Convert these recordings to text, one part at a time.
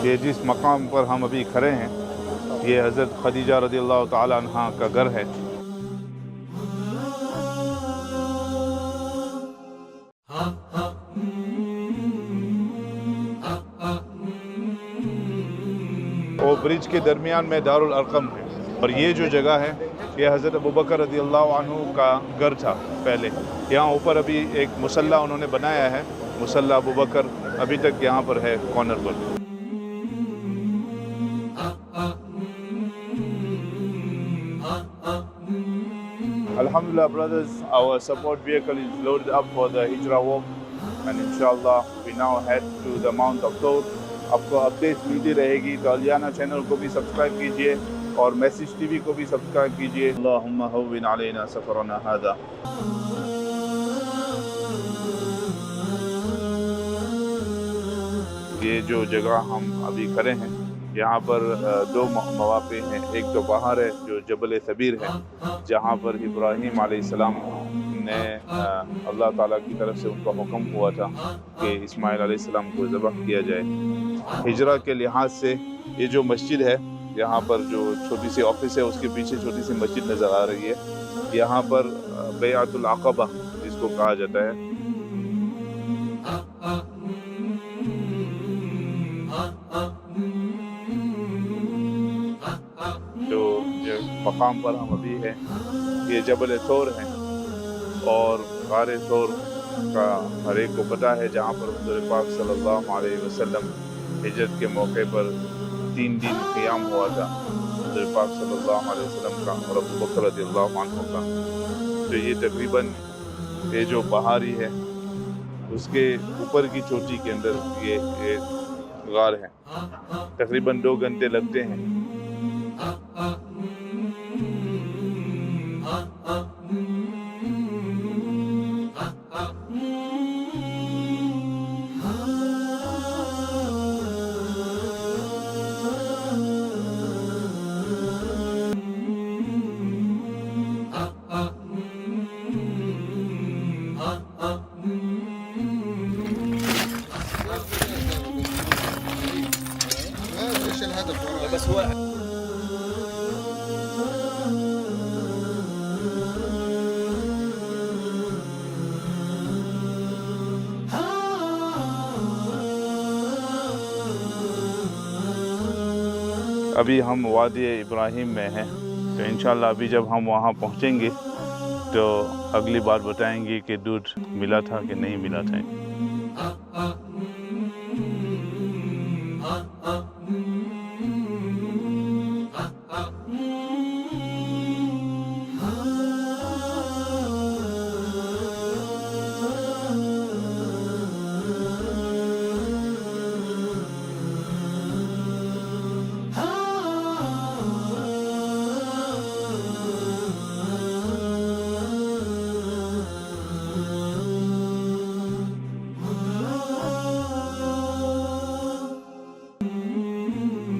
ये जिस मकाम पर हम अभी खड़े हैं ये हज़रत खदीजा रज़ियल्लाहु ताला अन्हा का घर है। वो ब्रिज के दरमियान में दारुल अरकम है और ये जो जगह है ये हज़रत अबू बकर रज़ियल्लाहु अन्हु का घर था पहले। यहाँ ऊपर अभी एक मुसल्ला उन्होंने बनाया है, मुसल्ला अबू बकर अभी तक यहाँ पर है कॉर्नर पर। Alhamdulillah brothers, our support vehicle is loaded up for the Hijrah walk and inshallah we now head to the Mount of Tur। आपको अपडेट्स मिलती रहेगी तो अलियाना चैनल को भी सब्सक्राइब कीजिए और मैसेज टीवी को भी सब्सक्राइब कीजिए। अल्लाहुम्मा हव्विन अलैना सफरना हादा। ये जो जगह हम अभी खड़े हैं यहाँ पर दो मवाक़े हैं। एक तो बाहर है जो जबल सबीर है जहाँ पर इब्राहीम अलैहिस्सलाम ने अल्लाह ताला की तरफ से उनका हुक्म हुआ था कि इस्माइल अलैहिस्सलाम को ज़बह किया जाए। हिजरा के लिहाज से ये जो मस्जिद है यहाँ पर जो छोटी सी ऑफिस है उसके पीछे छोटी सी मस्जिद नज़र आ रही है। यहाँ पर बैअतुल अक़बा जिसको कहा जाता है, जो मकाम पर हम अभी हैं ये जबल तौर है और गारे तौर का हर एक को पता है जहाँ पर हुज़ूर पाक सल्लल्लाहु अलैहि वसल्लम हिजरत के मौके पर 3 दिन क़ियाम हुआ था हुज़ूर पाक सल्लल्लाहु अलैहि वसल्लम का और अबू बकर रज़ियल्लाहु अन्हु का। तो ये तकरीबन ये जो पहाड़ी है उसके ऊपर की चोटी के अंदर ये गार है। तकरीबन 2 घंटे लगते हैं। बस हुआ अभी हम वादी इब्राहीम में हैं तो इंशाल्लाह अभी जब हम वहाँ पहुँचेंगे तो अगली बार बताएंगे कि दूध मिला था कि नहीं मिला था।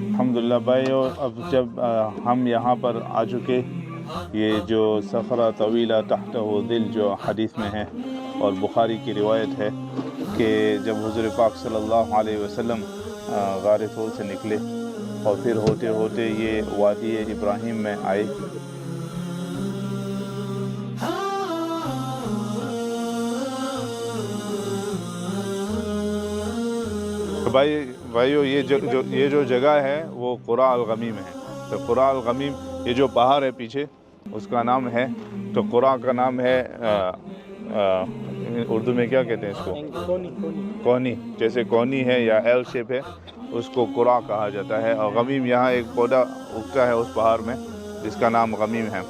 अल्हम्दुलिल्लाह भाइयों, अब जब हम यहाँ पर आ चुके, ये जो सफ़रा तवीला तहत वो दिल जो हदीस में है और बुखारी की रिवायत है कि जब हुज़ूर पाक सल्लल्लाहु अलैहि वसल्लम गार थौर से निकले और फिर होते होते ये वादी इब्राहीम में आए। भाइयों ये जो जगह है वो क़ुरा अल-गमीम है। तो क़ुरा अल-गमीम ये जो पहाड़ है पीछे उसका नाम है, तो क़ुरा का नाम है उर्दू में क्या कहते हैं इसको? कोनी। जैसे कोनी है या एल शेप है उसको क़ुरा कहा जाता है। और गमीम यहाँ एक पौधा उगता है उस पहाड़ में जिसका नाम गमीम है।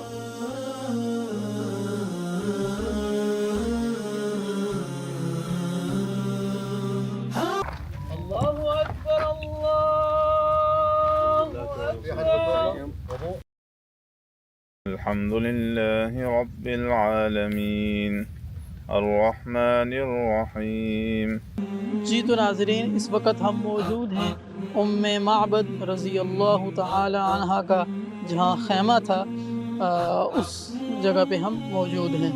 अल्हम्दुलिल्लाहि रब्बिल आलमीन अर्रहमानिर रहीम। जी तो नाज़रीन, इस वक्त हम मौजूद हैं उम्मे माबद रज़ी अल्लाह तआला अन्हा का जहाँ खैमा था उस जगह पे हम मौजूद हैं।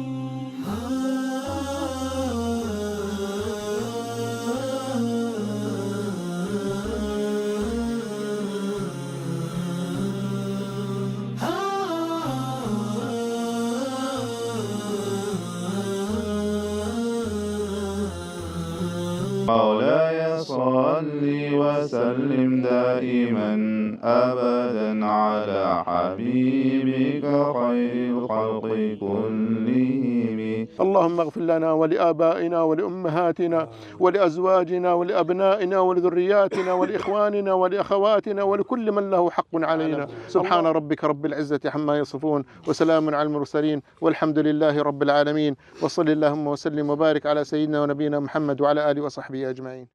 وصل وسلم دائما أبدا على حبيبك خير الخلق كلهم. اللهم اغفر لنا ولآبائنا ولأمهاتنا ولأزواجنا ولأبنائنا ولذرياتنا ولإخواننا ولأخواتنا ولكل من له حق علينا. سبحان ربك رب العزة عما يصفون وسلام على المرسلين والحمد لله رب العالمين. وصل اللهم وسلم وبارك على سيدنا ونبينا محمد وعلى آله وصحبه أجمعين.